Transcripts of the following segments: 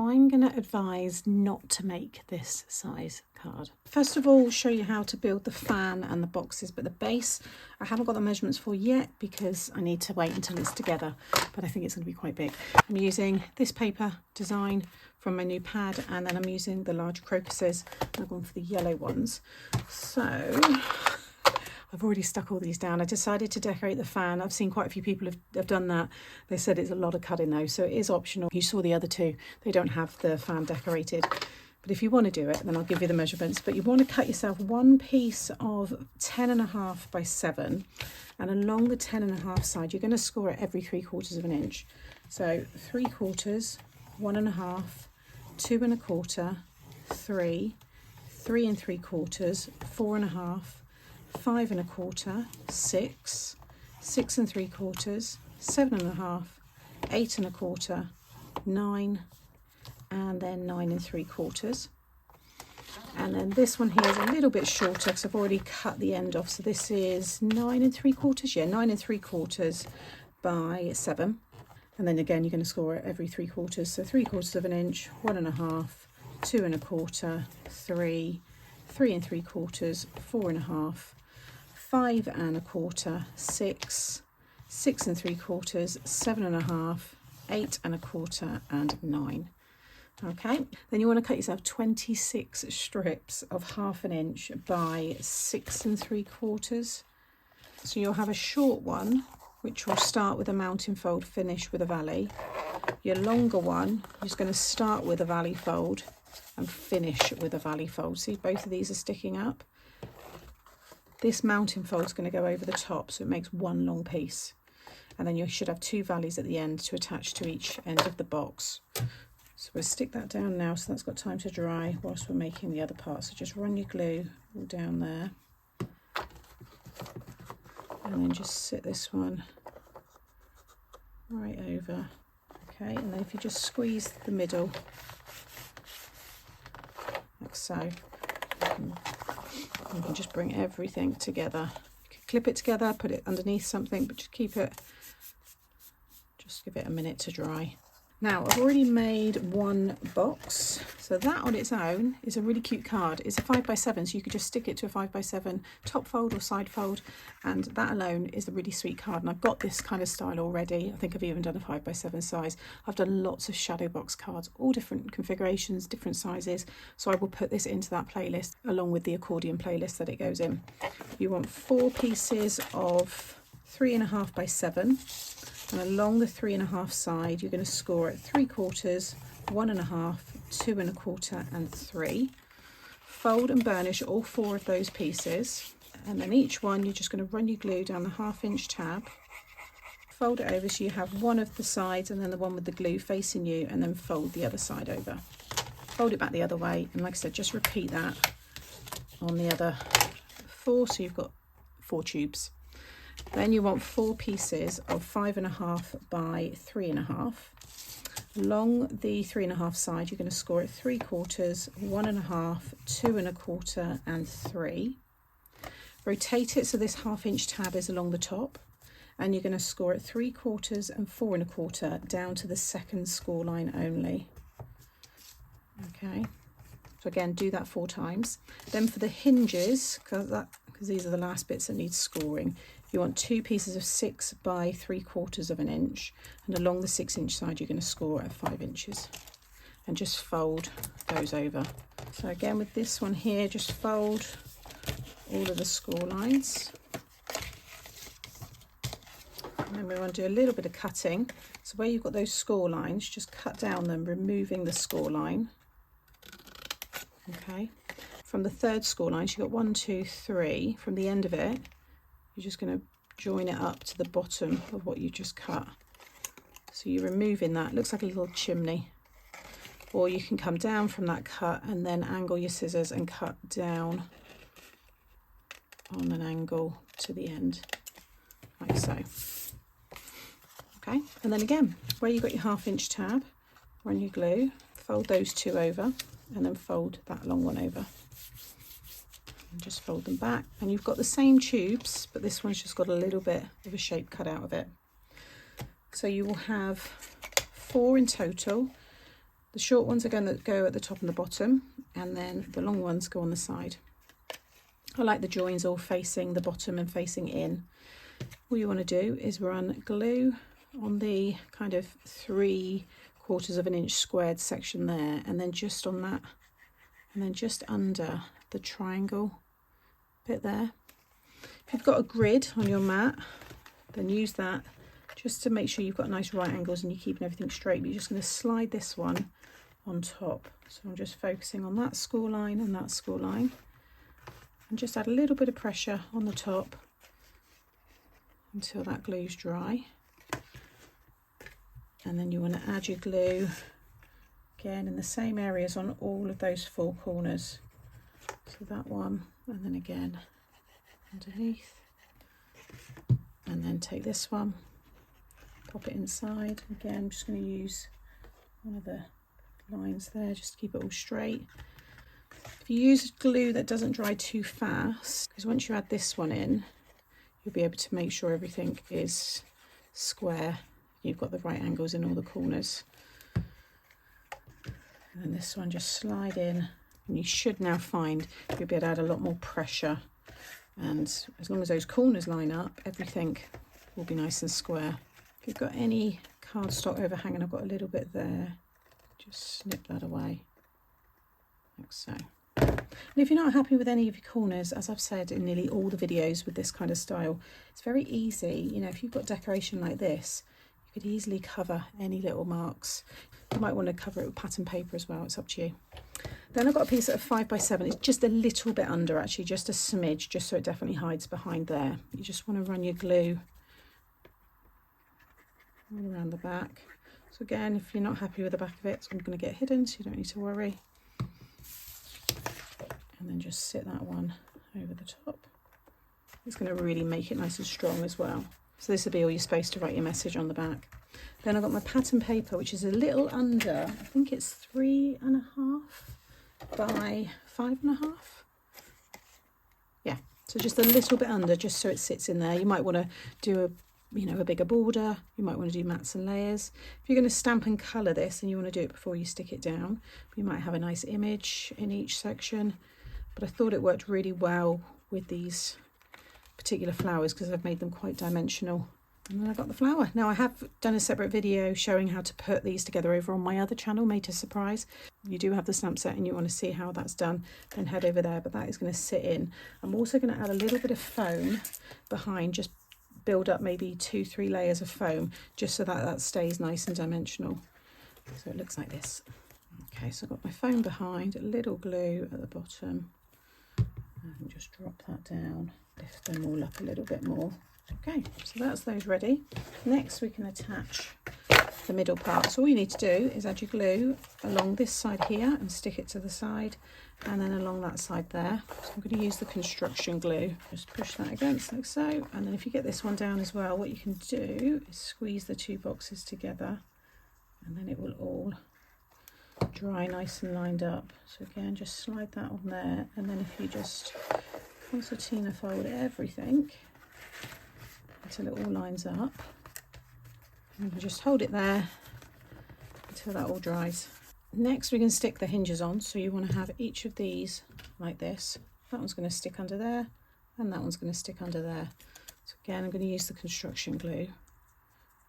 I'm going to advise not to make this size card. First of all, show you how to build the fan and the boxes, but the base I haven't got the measurements for yet because I need to wait until it's together, but I think it's going to be quite big. I'm using this paper design from my new pad, and then I'm using the large crocuses. I've gone for the yellow ones. So I've already stuck all these down. I decided to decorate the fan. I've seen quite a few people have done that. They said it's a lot of cutting though, so it is optional. You saw the other two, they don't have the fan decorated. But if you want to do it, then I'll give you the measurements. But you want to cut yourself one piece of 10.5 by 7, and along the 10.5 side, you're going to score it every 3/4 of an inch. So 3/4, 1.5, 2.25, 3, 3 3/4, 4.5, 5.25, 6, 6 3/4, 7.5, 8.25, 9, and then 9 3/4. And then this one here is a little bit shorter because I've already cut the end off. So this is 9 3/4, yeah, 9 3/4 by 7. And then again, you're going to score it every 3/4. So 3/4 of an inch, 1.5, 2.25, 3, 3 3/4, 4.5, 5.25, 6, 6 3/4, 7.5, 8.25, and 9. Okay, then you want to cut yourself 26 strips of 1/2 inch by 6 3/4. So you'll have a short one, which will start with a mountain fold, finish with a valley. Your longer one is going to start with a valley fold and finish with a valley fold. See, both of these are sticking up. This mountain fold is going to go over the top, so it makes one long piece. And then you should have 2 valleys at the end to attach to each end of the box. So we'll stick that down now, so that's got time to dry whilst we're making the other part. So just run your glue all down there. And then just sit this one right over. Okay, and then if you just squeeze the middle, like so, you can just bring everything together. You can clip it together, put it underneath something, but just keep it, just give it a minute to dry. Now, I've already made one box, so that on its own is a really cute card. It's a 5 by 7, so you could just stick it to a 5 by 7 top fold or side fold, and that alone is a really sweet card. And I've got this kind of style already. I think I've even done a 5 by 7 size. I've done lots of shadow box cards, all different configurations, different sizes, so I will put this into that playlist along with the accordion playlist that it goes in. You want 4 pieces of 3.5 by 7. And along the 3.5 side, you're going to score at 3/4, 1.5, 2.25, and 3. Fold and burnish all 4 of those pieces, and then each one you're just going to run your glue down the 1/2 inch tab, fold it over so you have one of the sides and then the one with the glue facing you, and then fold the other side over. Fold it back the other way, and like I said, just repeat that on the other 4, so you've got 4 tubes. Then you want 4 pieces of 5.5 by 3.5. Along the 3.5 side, you're going to score at 3/4, 1.5, 2.25, and 3. Rotate it so this 1/2 inch tab is along the top, and you're going to score at 3/4 and 4.25 down to the second score line only. Okay, so again, do that 4 times. Then for the hinges, because these are the last bits that need scoring, you want 2 pieces of 6 by 3/4 of an inch, and along the 6 inch side you're going to score at 5 inches, and just fold those over. So again with this one here, just fold all of the score lines, and then we want to do a little bit of cutting. So where you've got those score lines, just cut down them, removing the score line. Okay, from the 3rd score line, so you've got 1, 2, 3, from the end of it, you're just going to join it up to the bottom of what you just cut. So you're removing that, it looks like a little chimney. Or you can come down from that cut and then angle your scissors and cut down on an angle to the end, like so. Okay, and then again, where you've got your 1/2 inch tab, run your glue, fold those 2 over, and then fold that long one over. And just fold them back, and you've got the same tubes, but this one's just got a little bit of a shape cut out of it. So you will have 4 in total. The short ones are going to go at the top and the bottom, and then the long ones go on the side. I like the joins all facing the bottom and facing in. All you want to do is run glue on the kind of 3/4 of an inch squared section there, and then just on that, and then just under the triangle bit there. If you've got a grid on your mat, then use that just to make sure you've got nice right angles and you're keeping everything straight. But you're just going to slide this one on top. So I'm just focusing on that score line and that score line, and just add a little bit of pressure on the top until that glue's dry. And then you want to add your glue again in the same areas on all of those 4 corners. So that one, and then again underneath, and then take this one, pop it inside. Again, I'm just going to use one of the lines there just to keep it all straight. If you use glue that doesn't dry too fast, because once you add this one in, you'll be able to make sure everything is square. You've got the right angles in all the corners. And then this one, just slide in, and you should now find you'll be able to add a lot more pressure. And as long as those corners line up, everything will be nice and square. If you've got any cardstock overhanging, I've got a little bit there, just snip that away, like so. And if you're not happy with any of your corners, as I've said in nearly all the videos with this kind of style, it's very easy. You know, if you've got decoration like this, you could easily cover any little marks. You might want to cover it with pattern paper as well, it's up to you. Then I've got a piece of 5x7, it's just a little bit under actually, just a smidge, just so it definitely hides behind there. You just want to run your glue all around the back. So again, if you're not happy with the back of it, it's going to get hidden, so you don't need to worry. And then just sit that one over the top. It's going to really make it nice and strong as well. So this will be all your space to write your message on the back. Then I've got my pattern paper, which is a little under, I think it's 3.5 by 5.5. Yeah, so just a little bit under, just so it sits in there. You might want to do a bigger border. You might want to do mats and layers. If you're going to stamp and colour this, and you want to do it before you stick it down, you might have a nice image in each section. But I thought it worked really well with these particular flowers because I've made them quite dimensional. And then I got the flower. Now I have done a separate video showing how to put these together over on my other channel, Made to Surprise. You do have the stamp set and you want to see how that's done, then head over there, but that is going to sit in. I'm also going to add a little bit of foam behind, just build up maybe 2-3 layers of foam, just so that that stays nice and dimensional. So it looks like this. Okay, so I've got my foam behind, a little glue at the bottom, and just drop that down, lift them all up a little bit more. Okay, so that's those ready. Next we can attach the middle part. So all you need to do is add your glue along this side here and stick it to the side, and then along that side there. So I'm going to use the construction glue. Just push that against like so, and then if you get this one down as well, what you can do is squeeze the 2 boxes together, and then it will all dry nice and lined up. So again, just slide that on there, and then if you just concertina fold everything until it all lines up, and you just hold it there until that all dries. Next we can stick the hinges on, so you want to have each of these like this. That one's going to stick under there, and that one's going to stick under there. So again, I'm going to use the construction glue,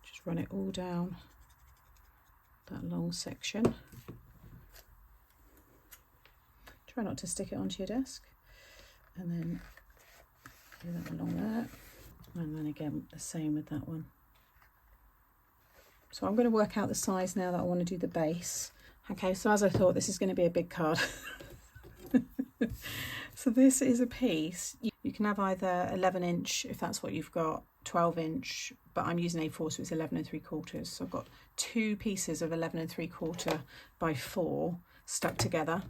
just run it all down that long section. Try not to stick it onto your desk, and then do that along there, and then again the same with that one. So I'm going to work out the size now that I want to do the base. Okay, so as I thought, this is going to be a big card. So this is a piece. You can have either 11 inch if that's what you've got, 12 inch, but I'm using A4, so it's 11 3/4. So I've got 2 pieces of 11 3/4 by 4 stuck together,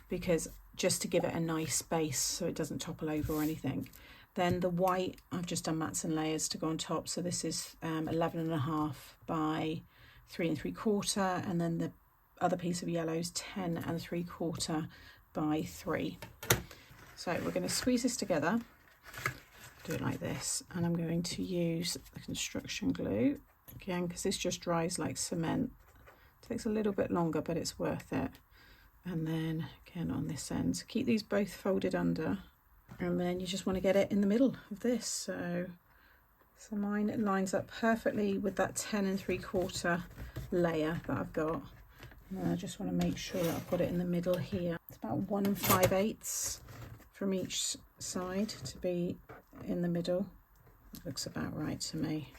because just to give it a nice base so it doesn't topple over or anything. Then the white, I've just done mats and layers to go on top. So this is 11.5 by 3 3/4, and then the other piece of yellow is 10 3/4 by 3. So we're going to squeeze this together, do it like this, and I'm going to use the construction glue again, because this just dries like cement. Takes a little bit longer, but it's worth it. And then again on this end, so keep these both folded under, and then you just want to get it in the middle of this. So mine lines up perfectly with that 10 3/4 layer that I've got. And I just want to make sure that I've got it in the middle here. It's about 1 5/8 from each side to be in the middle. That looks about right to me.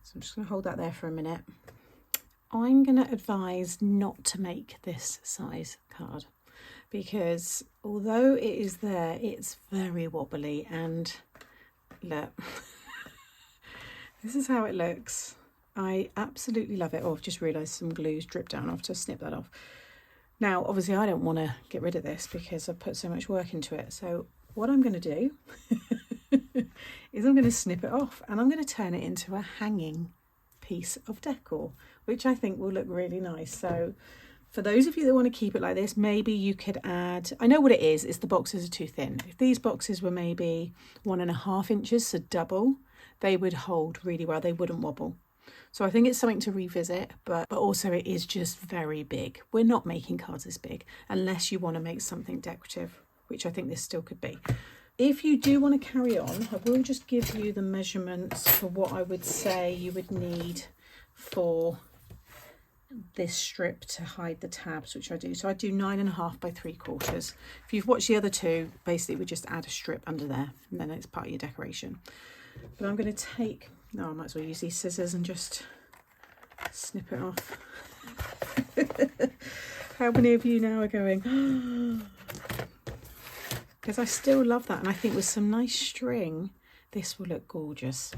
So I'm just going to hold that there for a minute. I'm going to advise not to make this size card because although it is there, it's very wobbly, and look, this is how it looks. I absolutely love it. Oh, I've just realised some glue's dripped down. I'll have to snip that off. Now, obviously, I don't want to get rid of this because I've put so much work into it. So what I'm going to do is I'm going to snip it off, and I'm going to turn it into a hanging piece of decor, which I think will look really nice. So for those of you that want to keep it like this, maybe you could add, I know what it is the boxes are too thin. If these boxes were maybe 1.5 inches, so double, they would hold really well. They wouldn't wobble. So I think it's something to revisit, but also it is just very big. We're not making cards this big unless you want to make something decorative, which I think this still could be. If you do want to carry on, I will just give you the measurements for what I would say you would need for this strip to hide the tabs, which I do. So I do 9.5 by 3/4. If you've watched the other two, basically we just add a strip under there and then it's part of your decoration. But I'm going to take, no, I might as well use these scissors and just snip it off. How many of you now are going, because I still love that, and I think with some nice string this will look gorgeous.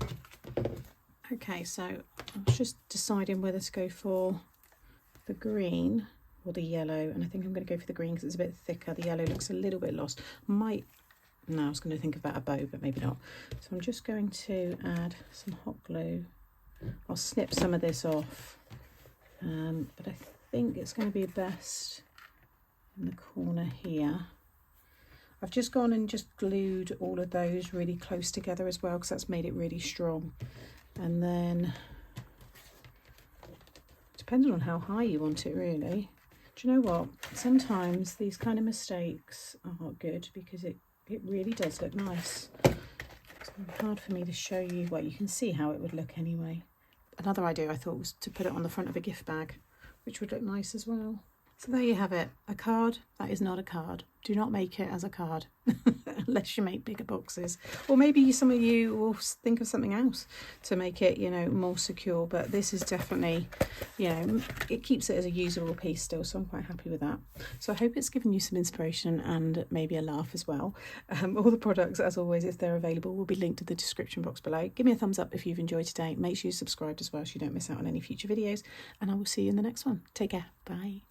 Okay, so I was just deciding whether to go for the green or the yellow, and I think I'm going to go for the green because it's a bit thicker. The yellow looks a little bit lost. No, I was going to think about a bow, but maybe not. So I'm just going to add some hot glue. I'll snip some of this off, but I think it's going to be best in the corner here. I've just gone and just glued all of those really close together as well because that's made it really strong. And then, depending on how high you want it really. Do you know what? Sometimes these kind of mistakes are good because it really does look nice. It's hard for me to show you. Well, you can see how it would look anyway. Another idea I thought was to put it on the front of a gift bag, which would look nice as well. So there you have it, a card that is not a card. Do not make it as a card unless you make bigger boxes, or maybe some of you will think of something else to make it, you know, more secure. But this is definitely, you know, it keeps it as a usable piece still, so I'm quite happy with that. So I hope it's given you some inspiration and maybe a laugh as well. All the products, as always, if they're available, will be linked in the description box below. Give me a thumbs up if you've enjoyed today. Make sure you subscribe as well so you don't miss out on any future videos, and I will see you in the next one. Take care. Bye.